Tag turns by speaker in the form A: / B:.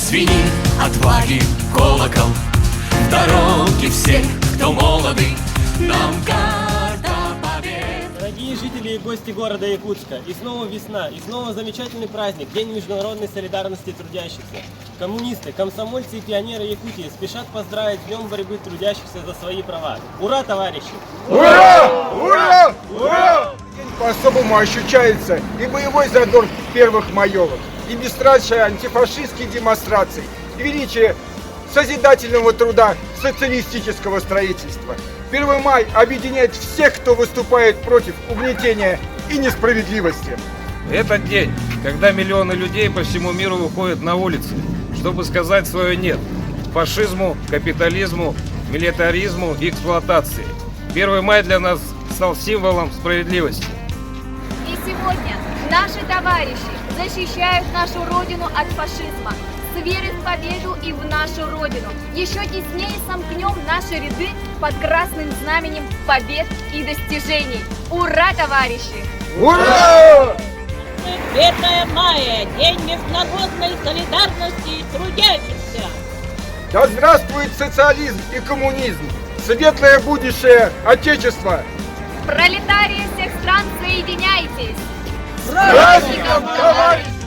A: звенит отваги колокол. В дороге всех, кто молоды, нам карта побед.
B: Дорогие жители и гости города Якутска, и снова весна, и снова замечательный праздник, День международной солидарности трудящихся. Коммунисты, комсомольцы и пионеры Якутии спешат поздравить с Днем борьбы трудящихся за свои права. Ура, товарищи!
C: Ура! Ура! Ура! По-особому ощущается и боевой задор первых маевок, и бесстрашие антифашистских демонстраций, и величие созидательного труда социалистического строительства. 1 май объединяет всех, кто выступает против угнетения и несправедливости.
D: Это день, когда миллионы людей по всему миру выходят на улицы, чтобы сказать свое «нет» фашизму, капитализму, милитаризму и эксплуатации. 1 мая для нас стал символом справедливости.
E: И сегодня наши товарищи защищают нашу Родину от фашизма, с верой в победу и в нашу Родину. Еще теснее сомкнем наши ряды под красным знаменем побед и достижений. Ура, товарищи!
C: Ура!
F: 1 мая, День международной солидарности и трудящихся.
C: Да здравствует социализм и коммунизм! Светлое будущее Отечества!
E: Пролетарии всех стран, соединяйтесь!
C: С праздником, товарищи!